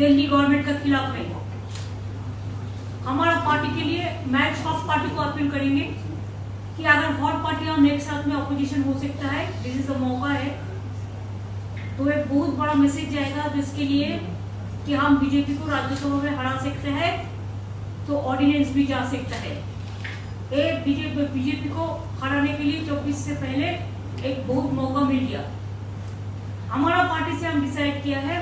Delhi government के खिलाफ नहीं। हमारा पार्टी के लिए मैं सब पार्टी को अपील करेंगे कि अगर हर पार्टियां एक साथ में अपोजिशन हो सकता है, दिस इज अ मौका है, तो एक बहुत बड़ा मैसेज जाएगा जिसके लिए कि हम बीजेपी को राज्यसभा में हरा सकते हैं, तो ऑर्डिनेंस भी जा सकता है। एक बीजेपी को हराने के लिए 24 से पहले एक बहुत मौका मिल गया। हमारा पार्टी से हम डिसाइड किया है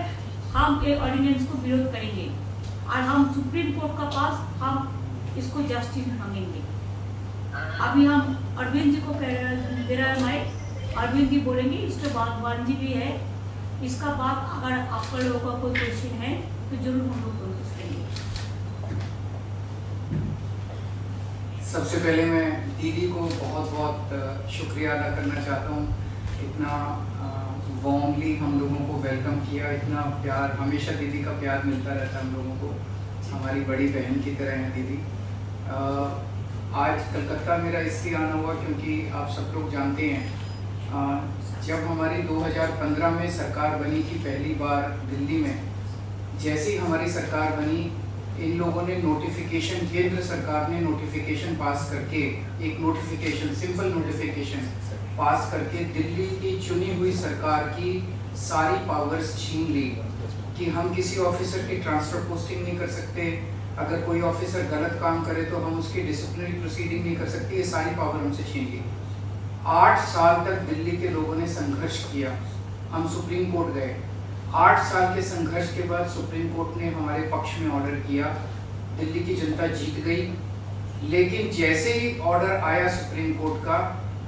हम एक ऑर्डिनेंस को विरोध करेंगे और हम सुप्रीम कोर्ट का पास हम इसको जस्टिस मांगेंगे। अभी हम अरविंद जी को दे रहा है माइक, अरविंद जी बोलेंगे, इसके बाद वान जी भी है। इसका बाद अगर आपका लोगों का कोई क्वेश्चन है तो जरूर हम लोग प्रोसेस करेंगे। सबसे पहले मैं दीदी को बहुत बहुत शुक्रिया अदा करना चाहता हूँ। इतना वार्मली हम लोगों को वेलकम किया, इतना प्यार, हमेशा दीदी का प्यार मिलता रहता है हम लोगों को, हमारी बड़ी बहन की तरह है दीदी। आज कलकत्ता मेरा इसलिए आना हुआ क्योंकि आप सब लोग जानते हैं जब हमारी 2015 में सरकार बनी थी पहली बार दिल्ली में, जैसे ही हमारी सरकार बनी इन लोगों ने नोटिफिकेशन, केंद्र सरकार ने नोटिफिकेशन पास करके, एक नोटिफिकेशन, सिंपल नोटिफिकेशन पास करके दिल्ली की चुनी हुई सरकार की सारी पावर्स छीन ली कि हम किसी ऑफिसर की ट्रांसफर पोस्टिंग नहीं कर सकते, अगर कोई ऑफिसर गलत काम करे तो हम उसकी डिसिप्लिनरी प्रोसीडिंग नहीं कर सकते, ये सारी पावर हमसे छीन ली। 8 साल तक दिल्ली के लोगों ने संघर्ष किया, हम सुप्रीम कोर्ट गए। 8 साल के संघर्ष के बाद सुप्रीम कोर्ट ने हमारे पक्ष में ऑर्डर किया, दिल्ली की जनता जीत गई। लेकिन जैसे ही ऑर्डर आया सुप्रीम कोर्ट का,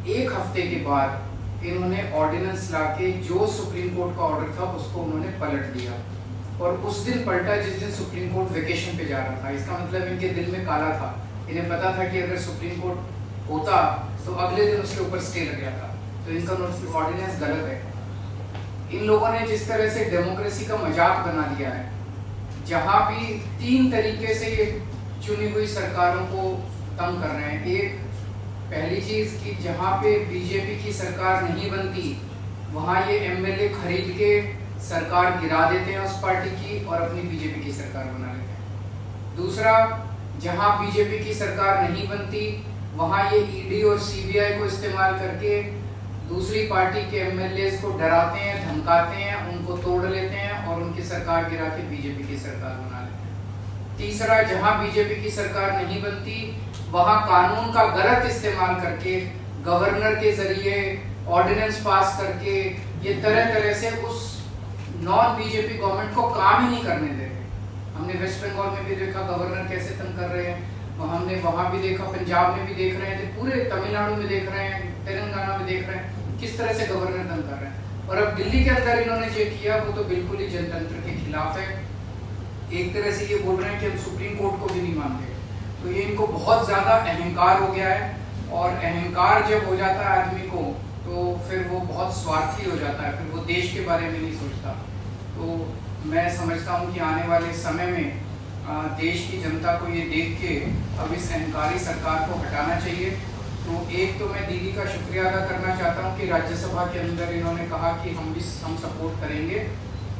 1 हफ्ते के बाद इन्होंने ऑर्डिनेंस लाके जो सुप्रीम कोर्ट का ऑर्डर था उसको उन्होंने पलट दिया। और उस दिन पलटा जिस दिन सुप्रीम कोर्ट वेकेशन पे जा रहा था। इसका मतलब इनके दिल में काला था, इन्हें पता था कि अगर सुप्रीम कोर्ट होता तो अगले दिन उसके ऊपर स्टे लग गया था, तो इनका ऑर्डिनेंस गलत है। इन लोगों ने जिस तरह से डेमोक्रेसी का मजाक बना दिया है, जहाँ भी 3 तरीके से ये चुनी हुई सरकारों को तंग कर रहे हैं। एक, पहली चीज कि जहाँ पे बीजेपी की सरकार नहीं बनती वहाँ ये एमएलए खरीद के सरकार गिरा देते हैं उस पार्टी की और अपनी बीजेपी की सरकार बना लेते हैं। दूसरा, जहाँ बीजेपी की सरकार नहीं बनती वहाँ ये ईडी और सीबीआई को इस्तेमाल करके दूसरी पार्टी के एमएलए को डराते हैं, धमकाते हैं, उनको तोड़ लेते हैं और उनकी सरकार गिरा के बीजेपी की सरकार बना लेते हैं। तीसरा, जहाँ बीजेपी की सरकार नहीं बनती वहाँ कानून का गलत इस्तेमाल करके गवर्नर के जरिए ऑर्डिनेंस पास करके ये तरह तरह से उस नॉन बीजेपी गवर्नमेंट को काम ही नहीं करने दे रहे। हमने वेस्ट बंगाल में भी देखा गवर्नर कैसे तंग कर रहे हैं, हमने वहाँ भी देखा, पंजाब में भी देख रहे हैं, पूरे तमिलनाडु में देख रहे हैं, तेलंगाना में देख रहे हैं किस तरह से गवर्नर तंग कर रहे हैं। और अब दिल्ली के अंदर इन्होंने जो किया वो तो बिल्कुल ही जनतंत्र के खिलाफ है। एक तरह से ये बोल रहे हैं कि हम सुप्रीम कोर्ट को भी नहीं मानते, तो ये इनको बहुत ज्यादा अहंकार हो गया है। और अहंकार जब हो जाता है आदमी को तो फिर वो बहुत स्वार्थी हो जाता है, फिर वो देश के बारे में नहीं सोचता। तो मैं समझता हूँ कि आने वाले समय में देश की जनता को ये देख के अब इस अहंकारी सरकार को हटाना चाहिए। तो एक तो मैं दीदी का शुक्रिया अदा करना चाहता हूँ कि राज्यसभा के अंदर इन्होंने कहा कि हम सपोर्ट करेंगे।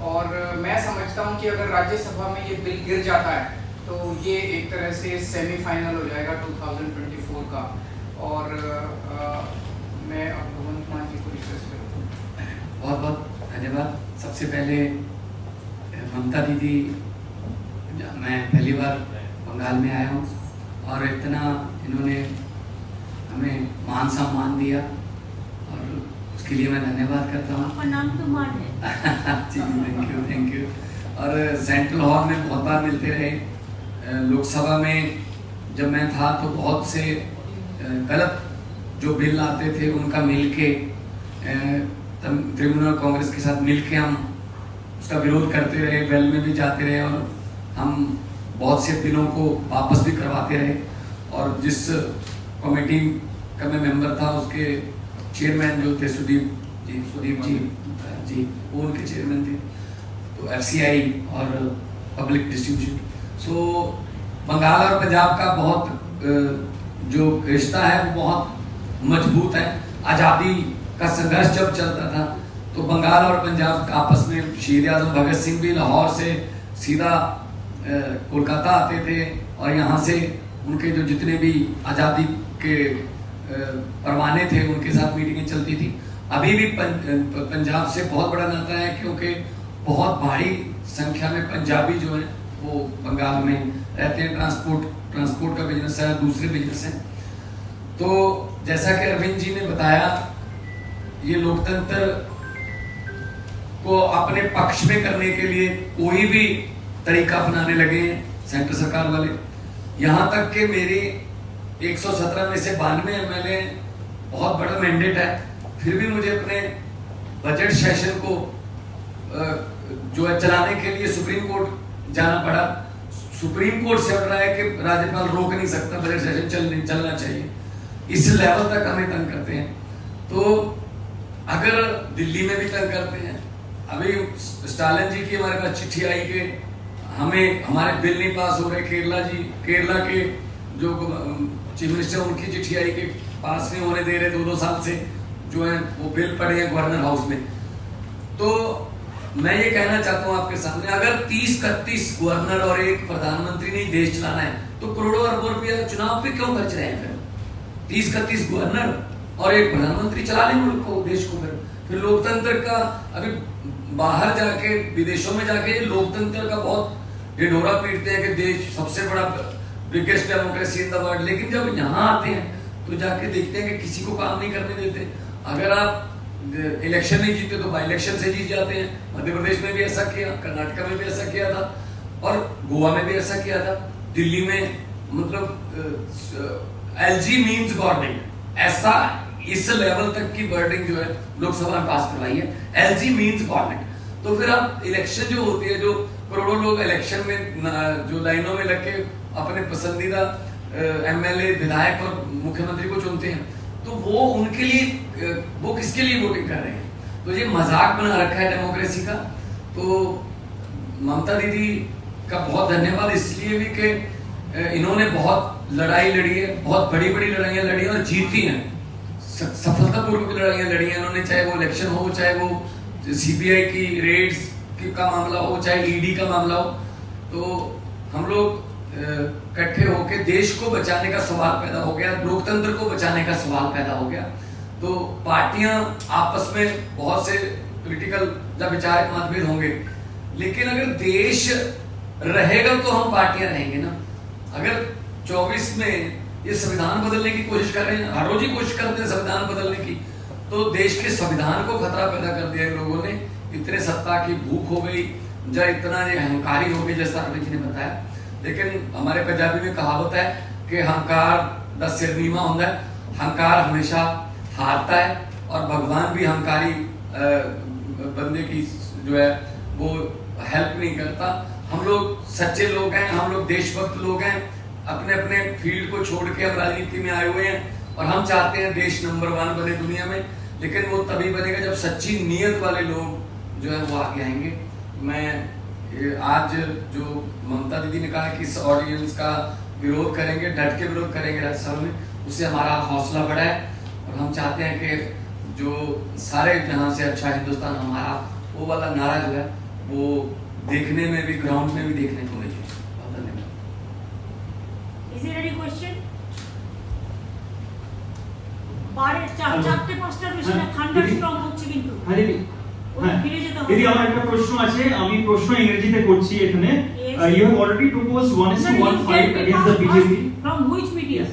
और मैं समझता हूँ कि अगर राज्यसभा में ये बिल गिर जाता है तो ये एक तरह से सेमीफाइनल हो जाएगा 2024 का। और मैं अब भगवंत मान जी को रिक्वेस्ट करूँ। बहुत बहुत धन्यवाद। सबसे पहले ममता दीदी, मैं पहली बार बंगाल में आया हूँ और इतना इन्होंने हमें मान सम्मान दिया और उसके लिए मैं धन्यवाद करता हूँ। आपका नाम तो मान है। जी थैंक यू। और सेंट्रल हॉल में बहुत बार मिलते रहे। लोकसभा में जब मैं था तो बहुत से गलत जो बिल आते थे उनका मिलके तृणमूल कांग्रेस के साथ मिलके हम उसका विरोध करते रहे, वेल में भी जाते रहे और हम बहुत से बिलों को वापस भी करवाते रहे। और जिस कमेटी का मैं मेंबर था उसके चेयरमैन जो थे सुदीप जी वो उनके चेयरमैन थे। तो एफसीआई और पब्लिक डिस्ट्रीब्यूशन, सो बंगाल और पंजाब का बहुत जो रिश्ता है वो बहुत मजबूत है। आज़ादी का संघर्ष जब चलता था तो बंगाल और पंजाब आपस में शहीद आजम भगत सिंह भी लाहौर से सीधा कोलकाता आते थे और यहाँ से उनके जो जितने भी आज़ादी के परवाने थे उनके साथ मीटिंगें चलती थी। अभी भी पंजाब से बहुत बड़ा नाता है, क्योंकि बहुत भारी संख्या में पंजाबी जो है वो बंगाल में रहते हैं। ट्रांसपोर्ट का बिजनेस है, दूसरे बिजनेस हैं। तो जैसा कि अरविंद जी ने बताया, ये लोकतंत्र को अपने पक्ष में करने के लिए कोई भी तरीका अपनाने लगे हैं सेंटर सरकार वाले। यहाँ तक कि मेरे 117 में से 92 MLA, बहुत बड़ा मैंडेट है, फिर भी मुझे अपने बजट सेशन को जो है चलाने के लिए सुप्रीम कोर्ट जाना पड़ा। सुप्रीम कोर्ट से ऑर्डर है कि राज्यपाल रोक नहीं सकता, बजट सेशन चलना चाहिए। इस लेवल तक हमें तंग करते हैं। तो अगर दिल्ली में भी तंग करते हैं, अभी स्टालिन जी की हमारे पास चिट्ठी आई कि हमें हमारे बिल नहीं पास हो रहे। केरला के जो चीफ मिनिस्टर, उनकी चिट्ठी आई कि पास नहीं होने दे रहे 2-2 साल से जो है वो बिल पड़े हैं गवर्नर हाउस में। तो मैं ये कहना चाहता हूँ आपके सामने, अगर 30-31 गवर्नर और एक प्रधानमंत्री ने देश चलाना है तो करोड़ों अरबों रुपया चुनाव पे क्यों खर्च रहे हैं? 30-31 गवर्नर और एक प्रधानमंत्री चला लें मुल्क को, देश को। फिर लोकतंत्र का अभी बाहर जाके, विदेशों में जाके लोकतंत्र का बहुत ढिढोरा पीटते हैं कि देश सबसे बड़ा biggest democracy in the world, लेकिन जब यहाँ आते हैं तो जाके देखते हैं कि किसी को काम नहीं करने देते। अगर आप इलेक्शन नहीं जीते तो बाई इलेक्शन से जीत जाते हैं। मध्य प्रदेश में भी ऐसा किया, कर्नाटक में भी ऐसा किया था और गोवा में भी ऐसा किया था। दिल्ली में मतलब LG मीन्स गवर्नमेंट, ऐसा इस लेवल तक की वर्डिंग जो है लोकसभा में पास करवाई है, LG मीन्स गवर्नमेंट। तो फिर आप इलेक्शन जो होती है, जो करोड़ों लोग इलेक्शन में जो लाइनों में लग के अपने पसंदीदा MLA, विधायक और मुख्यमंत्री को चुनते हैं, तो वो उनके लिए, वो किसके लिए वोटिंग कर रहे हैं? तो ये मजाक बना रखा है डेमोक्रेसी का। तो ममता दीदी का बहुत धन्यवाद इसलिए भी कि इन्होंने बहुत लड़ाई लड़ी है, बहुत बड़ी बड़ी लड़ाइयाँ लड़ी और जीती हैं, सफलतापूर्वक लड़ाइयाँ लड़ी हैं इन्होंने। चाहे वो इलेक्शन हो, चाहे वो CBI की रेड्स का मामला हो, चाहे ED का मामला हो। तो हम लोग इकट्ठे होकर देश को बचाने का सवाल पैदा हो गया, लोकतंत्र को बचाने का सवाल पैदा हो गया। तो पार्टियां आपस में बहुत से पॉलिटिकल जब विचारक मतभेद होंगे, लेकिन अगर देश रहेगा तो हम पार्टियां रहेंगे ना। अगर 24 में ये संविधान बदलने की कोशिश कर रहे हैं, हर रोज ही कोशिश करते हैं संविधान बदलने की, तो देश के संविधान को खतरा पैदा कर दिया इन लोगों ने। इतने सत्ता की भूख हो गई, या इतना ये अहंकारी हो गई, जैसा अरविंद जी ने बताया। लेकिन हमारे पंजाबी में कहावत है कि हंकार दा सिर नीवा होता है, हंकार हमेशा हारता है और भगवान भी हंकारी बंदे की जो है वो हेल्प नहीं करता। हम लोग सच्चे लोग हैं, हम लोग देशभक्त लोग हैं, अपने अपने फील्ड को छोड़ के हम राजनीति में आए हुए हैं और हम चाहते हैं देश नंबर 1 बने दुनिया में। लेकिन वो तभी बनेगा जब सच्ची नीयत वाले लोग जो है वो आगे आएंगे। मैं आज जो ममता दीदी ने कहा कि इस ऑर्डिनेंस का विरोध करेंगे, डट के विरोध करेंगे राज्यसभा में, उससे हमारा हौसला बढ़ा है और हम चाहते हैं कि जो सारे जहां से अच्छा हिंदुस्तान हमारा, वो वाला नारा जो है वो देखने में भी, ग्राउंड में भी देखने को मिले। बहुत धन्यवाद। Is there any question? বারে চারটে পাঁচটা বেশি না, থান্ডারস্টর্ম হচ্ছে কিন্তু। আরে দিদি আমার একটা প্রশ্ন আছে, আমি প্রশ্ন ইংরেজিতে করছি এখানে। You have already proposed 1:1 fight against the BJP. From which media?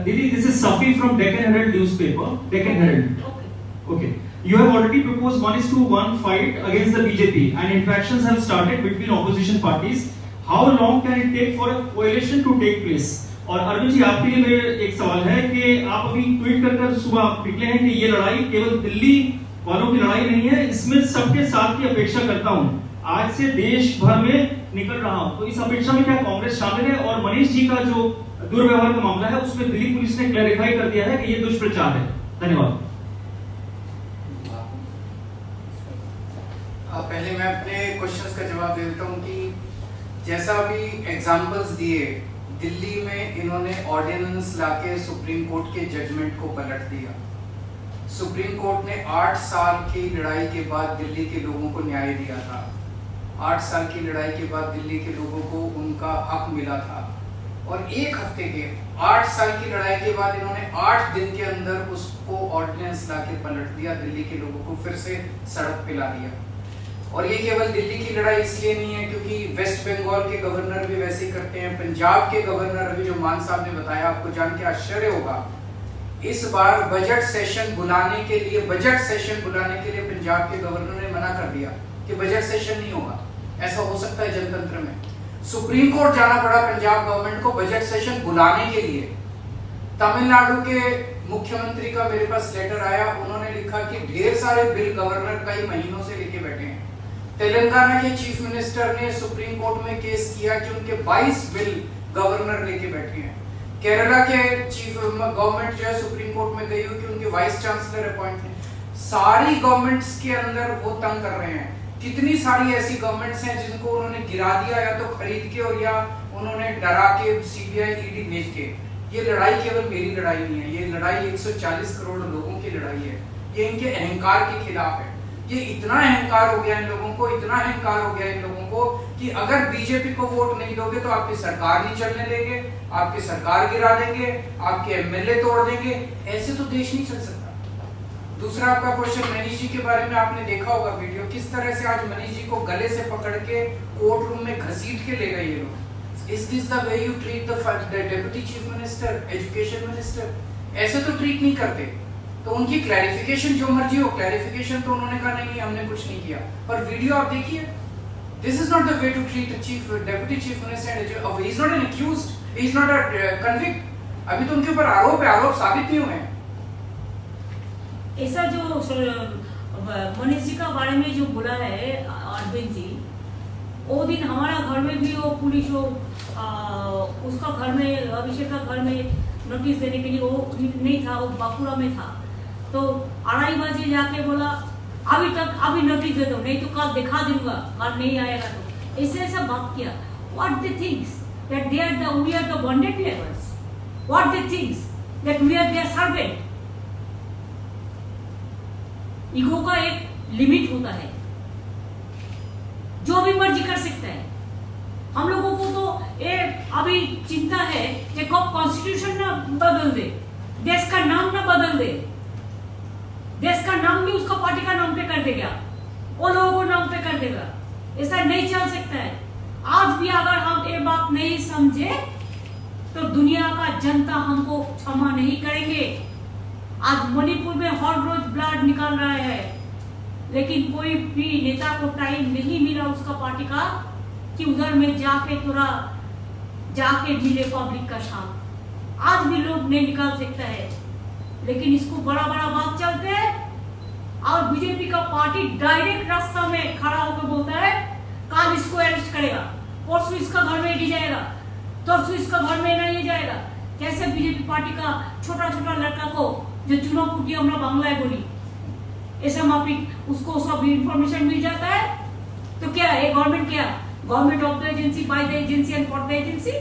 Didi, this is Safi from Deccan Herald newspaper. Deccan Herald. Okay. You have already proposed 1:1 fight against the BJP, and interactions have started between opposition parties. How long can it take for a coalition to take place? और अरविंद जी, आपके लिए मेरा एक सवाल है कि आप अभी ट्वीट कर सुबह निकले हैं कि ये लड़ाई केवल दिल्ली वालों की लड़ाई नहीं है, इसमें सबके साथ की अपेक्षा करता हूं। आज से देश भर में निकल रहा हूं, तो इस अपेक्षा में क्या कांग्रेस शामिल है? और मनीष जी का जो दुर्व्यवहार का मामला है उसमें दिल्ली पुलिस ने क्लैरिफाई कर दिया है कि ये दुष्प्रचार है। धन्यवाद। पहले मैं अपने क्वेश्चंस का जवाब दे देता हूं कि जैसा अभी एग्जांपल्स दिए, दिल्ली में इन्होंने ऑर्डिनेंस लाके सुप्रीम कोर्ट के जजमेंट को पलट दिया। सुप्रीम कोर्ट ने 8 साल की लड़ाई के बाद दिल्ली के लोगों को न्याय दिया था। 8 साल की लड़ाई के बाद दिल्ली के लोगों को उनका हक मिला था, और एक हफ्ते के 8 साल की लड़ाई के बाद इन्होंने 8 दिन के अंदर उसको ऑर्डिनेंस लाके पलट दिया, दिल्ली के लोगों को फिर से सड़क पे ला दिया। और ये केवल दिल्ली की लड़ाई इसलिए नहीं है क्योंकि वेस्ट बंगाल के गवर्नर भी वैसे ही करते हैं। पंजाब के गवर्नर अभी जो मान साहब ने बताया, आपको जान के आश्चर्य होगा, इस बार बजट सेशन बुलाने के लिए पंजाब के गवर्नर ने मना कर दिया कि बजट सेशन नहीं होगा। ऐसा हो सकता है जनतंत्र में। सुप्रीम कोर्ट जाना पड़ा पंजाब गवर्नमेंट को बजट सेशन बुलाने के लिए। तमिलनाडु के मुख्यमंत्री का मेरे पास लेटर आया, उन्होंने लिखा कि ढेर सारे बिल गवर्नर कई महीनों से लेके बैठे हैं। तेलंगाना के चीफ मिनिस्टर ने सुप्रीम कोर्ट में केस किया कि उनके 22 बिल गवर्नर लेके बैठे हैं। केरला के चीफ गवर्नमेंट जो है सुप्रीम कोर्ट में गई हुई कि उनके वाइस चांसलर अपॉइंट हैं। सारी गवर्नमेंट्स के अंदर वो तंग कर रहे हैं। कितनी सारी ऐसी गवर्नमेंट्स हैं जिनको उन्होंने गिरा दिया, या तो खरीद के और या उन्होंने डरा के सीबीआई ईडी भेज के। ये लड़ाई केवल मेरी लड़ाई नहीं है, ये लड़ाई 140 करोड़ लोगों की लड़ाई है। ये इनके अहंकार के खिलाफ है। ये इतना अहंकार हो गया इन लोगों को, इतना अहंकार हो गया इन लोगों को कि अगर बीजेपी को वोट नहीं दोगे तो आपकी सरकार नहीं चलने देंगे, आपकी सरकार गिरा देंगे, आपके एमएलए तोड़ देंगे। ऐसे तो देश नहीं चल सकता। दूसरा आपका क्वेश्चन मनीष जी के बारे में, आपने देखा होगा वीडियो, किस तरह से आज मनीष जी को गले से पकड़ के कोर्ट रूम में घसीट के ले गए ये लोग। Is this the way you treat the deputy chief minister, education minister? ऐसे तो ट्रीट नहीं करते। तो उनकी क्लैरिफिकेशन जो मर्जी हो, क्लैरिफिकेशन तो उन्होंने कहा नहीं हमने कुछ नहीं किया, पर वीडियो आप देखिए। This is not the way to treat a chief deputy chief minister. He is not an accused, he is not a convict. अभी तो उनके ऊपर आरोप साबित नहीं हुए हैं। ऐसा जो मनीष जी का बारे में जो बोला है अरविंद जी, वो दिन हमारा घर में भी वो पुलिस उसका घर में, अभिषेक का घर में नोटिस देने के लिए वो नहीं था, वो बांकुड़ा में था। तो 2:30 बजे जाके बोला अभी नोटिस दे दो, नहीं तो कल दिखा दूंगा, कल नहीं आएगा। तो ऐसा बात किया। What they thinks that we are the bonded labours? What they thinks that we are their servant? Ego का एक लिमिट होता है, जो भी मर्जी कर सकता है। हम लोगों को तो अभी चिंता है कि कब कॉन्स्टिट्यूशन ना बदल दे, देश का नाम ना बदल दे, देश का नाम भी उसका पार्टी का नाम पे कर देगा, वो लोगों को नाम पे कर देगा। ऐसा नहीं चल सकता है। आज भी अगर हम ये बात नहीं समझे तो दुनिया का जनता हमको क्षमा नहीं करेंगे। आज मणिपुर में हर रोज ब्लड निकल रहा है, लेकिन कोई भी नेता को टाइम नहीं मिला उसका पार्टी का कि उधर में जाके मिले पब्लिक का साथ। आज भी लोग नहीं निकाल सकता है, लेकिन इसको बड़ा बात चलते हैं। और बीजेपी का पार्टी डायरेक्ट रास्ता में खड़ा होकर बोलता है कल इसको अरेस्ट करेगा, परसों इसका घर में ले जाएगा, तरसों इसका घर में नहीं जाएगा। कैसे बीजेपी पार्टी का छोटा लड़का को जो चुनाव फूटी हमरा बांग्लाय बोली, ऐसा माफिक उसको सब इंफॉर्मेशन मिल जाता है। तो क्या है गवर्नमेंट? क्या government of the agency, by the agency and for the agency?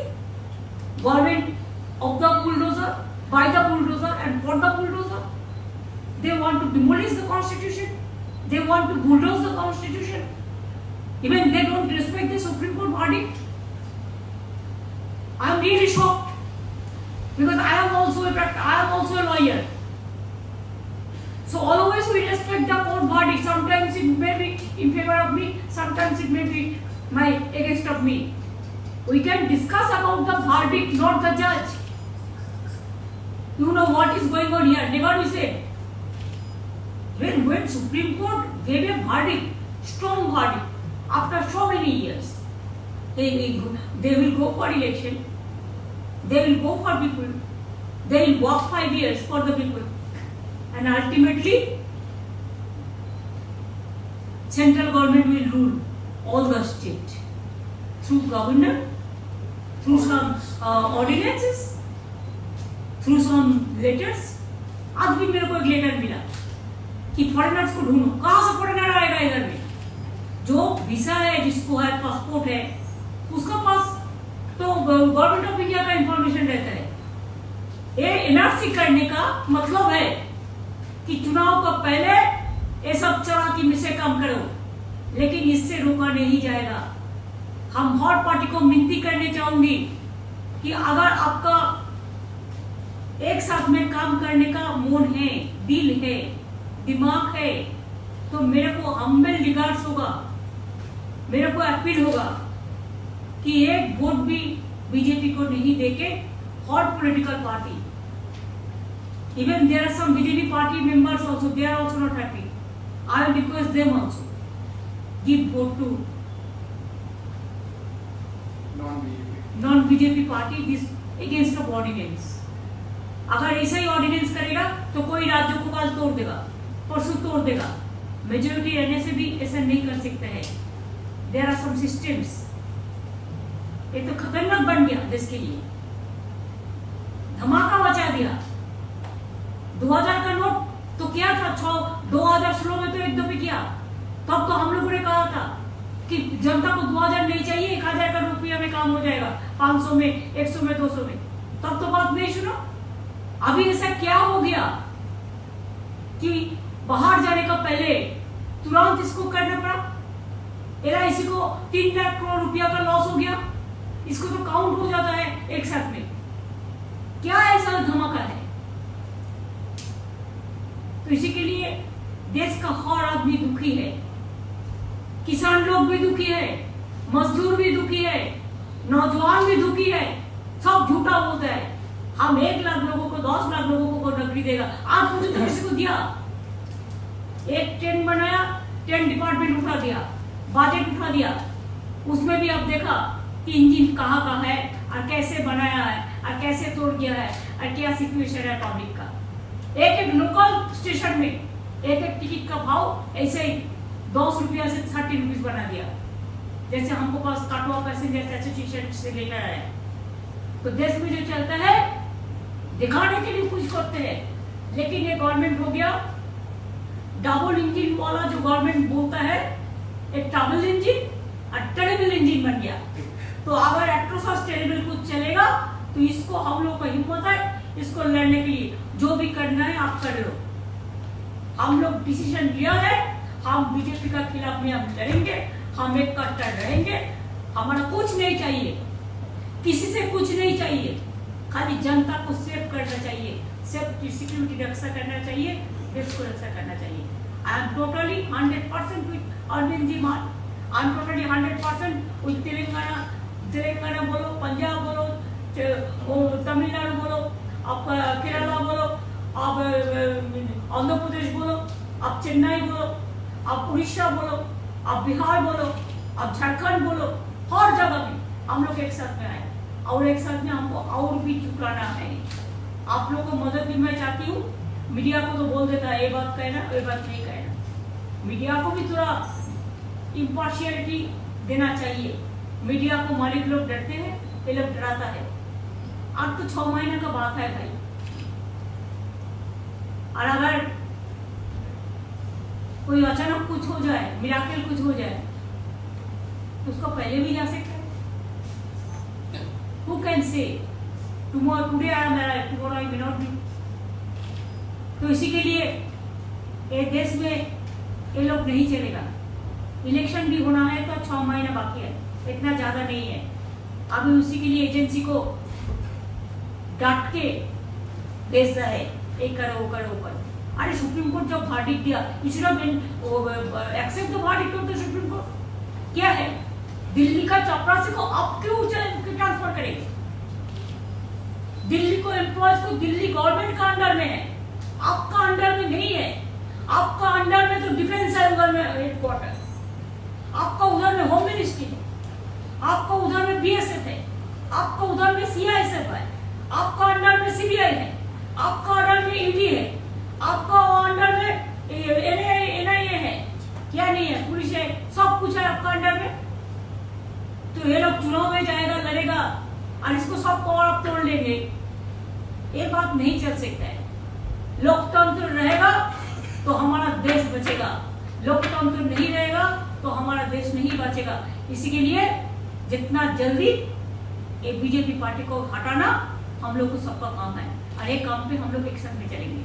Government of the bulldozer, by the bulldozer and for the bulldozer? They want to demolish the constitution, they want to bulldoze the constitution, even they don't respect the Supreme Court verdict. I am really shocked, because I am also a lawyer. So always we respect the court verdict. Sometimes it may be in favor of me, sometimes it may be against of me. We can discuss about the verdict, not the judge. You know what is going on here? Never we said. When Supreme Court gave a verdict, strong verdict, after so many years, they will go for election, they will go for people, they will work 5 years for the people, and ultimately central government will rule all the state through governor, through some ordinances, through some letters. आज भी मेरे को एक letter मिला कि foreigners को ढूंढो। कहां से फॉरेनर आएगा इधर में? जो वीजा है, जिसको है पासपोर्ट है, उसका पास तो गवर्नमेंट ऑफ इंडिया का इंफॉर्मेशन रहता है। ये एनआरसी करने का मतलब है कि चुनाव का पहले ये सब चालाकी में से काम करो। लेकिन इससे रोका नहीं जाएगा। हम हर पार्टी को विनती करने चाहूंगी कि अगर आपका एक साथ में काम करने का मन है, दिल है, दिमाग है, तो मेरे को हम्बल रिगार्ड्स होगा, मेरे को अपील होगा कि एक वोट भी बीजेपी को नहीं देके हर political party, even there are some BJP party members also, they are also not happy. I will request them also give vote to non-BJP party this against the ordinance. अगर ऐसा ही ordinance करेगा तो कोई राज्यों को कल तोड़ देगा, परसों तोड़ देगा। मेजोरिटी रहने से भी ऐसा नहीं कर सकते हैं। There are some systems. ये तो खतरनाक बन गया देश के लिए, धमाका मचा दिया। 2000 का नोट तो क्या था, 2016 में तो एक दफे किया। तब तो हम लोगों ने कहा था कि जनता को 2000 नहीं चाहिए, 1000 का रुपया में काम हो जाएगा, 500 में, 100 में, 200 में। तब तो बात नहीं सुनो। अभी ऐसा क्या हो गया कि बाहर जाने का पहले तुरंत इसको करना पड़ा। एलआईसी को 3 लाख करोड़ रुपया का लॉस हो गया, इसको तो काउंट हो जाता है एक साथ में। क्या ऐसा धमाका है? तो इसी के लिए देश का हर आदमी दुखी है, किसान लोग भी दुखी है, मजदूर भी दुखी है, नौजवान भी दुखी है। सब झूठा बोलता है हम 1 लाख लोगों को, 10 लाख लोगों को नौकरी देगा। आज मुझे तो किसी को दिया, एक ट्रेन बनाया, 10 डिपार्टमेंट उठा दिया, बजट उठा दिया। उसमें भी अब देखा कि इंजन कहाँ है और कैसे बनाया है और कैसे तोड़ गया है और क्या सिचुएशन है पब्लिक का। एक लोकल स्टेशन में एक टिकट का भाव ऐसे ही 10 रुपया से 30 रुपीज बना दिया। जैसे हमको पास काटवा पैसेंजर एसोसिएशन से लेकर आया। तो देश में जो चलता है दिखाने के लिए कुछ करते हैं, लेकिन ये गवर्नमेंट हो गया डबल इंजन वाला। जो गवर्नमेंट बोलता है एक डबल इंजन और टेरेबल इंजन बन गया। तो अगर एट्रोसस टेरेबल कुछ चलेगा तो इसको हम लोग को हिम्मत है इसको लड़ने के लिए। जो भी करना है आप कर लो। हम लोग डिसीजन लिया है, हम बीजेपी का खिलाफ में हम लड़ेंगे, हम एक कट्टर रहेंगे। हमारा कुछ नहीं चाहिए, किसी से कुछ नहीं चाहिए, खाली जनता को सेव करना चाहिए, सेफ्टी सिक्योरिटी रक्षा करना चाहिए, देश को रक्षा करना चाहिए। I am totally 100% with Arvind ji Mann. I am totally 100% with Telangana बोलो, पंजाब बोलो, तमिलनाडु बोलो, आप केरला बोलो, आप आंध्र प्रदेश बोलो, आप चेन्नई बोलो, आप उड़ीसा बोलो, आप बिहार बोलो, आप झारखंड बोलो, हर जगह में हम लोग एक साथ में आए और एक साथ में हमको और भी झुकाना है। आप लोगों को मदद भी मैं चाहती हूँ। मीडिया को तो बोल देता है ये बात कहना, ये बात नहीं कहना। मीडिया को भी थोड़ा इम्पार्शियलिटी देना चाहिए। मीडिया को मालिक लोग डरते हैं, ये लोग डराता है। अब तो 6 महीने का बात है भाई, और अगर कोई अचानक कुछ हो जाए, मिराकल कुछ हो जाए, तो उसको पहले भी जा सकता है। Who can say tomorrow, today I am alive, tomorrow I may not be। तो इसी के लिए ये देश में ये लोग नहीं चलेगा। इलेक्शन भी होना है तो 6 महीना बाकी है, इतना ज्यादा नहीं है। अभी उसी के लिए एजेंसी को डांट के भेज रहा है, ये करो वो करो वो करो। अरे सुप्रीम कोर्ट जब वर्डिक्ट दिया, accept the verdict of the Supreme Court. क्या है, दिल्ली का चपरासी को आप क्यों ट्रांसफर करेंगे? दिल्ली को एम्प्लॉयज को दिल्ली गवर्नमेंट का अंडर में है, आपका अंडर में नहीं है। आपका अंडर में तो डिफेंस है, उधर में हेडक्वार्टर, आपका उधर में होम मिनिस्ट्री है, आपका उधर में बीएसएफ है, आपका उधर में सीआईएसएफ है, आपका अंडर में सीबीआई है, आपका अंडर में ईडी है, आपका अंडर में एनआईए है, क्या नहीं है, पुलिस है, सब कुछ है आपका अंडर में। तो ये लोग चुनाव में जाएगा, लड़ेगा और इसको सब पावर आप तोड़ लेंगे। ये बात नहीं चल सकता है। लोकतंत्र रहेगा तो हमारा देश बचेगा, लोकतंत्र नहीं रहेगा तो हमारा देश नहीं बचेगा। इसी के लिए जितना जल्दी ये बीजेपी पार्टी को हटाना हम लोग को सबका काम है, और एक काम पे हम लोग एक साथ में चलेंगे।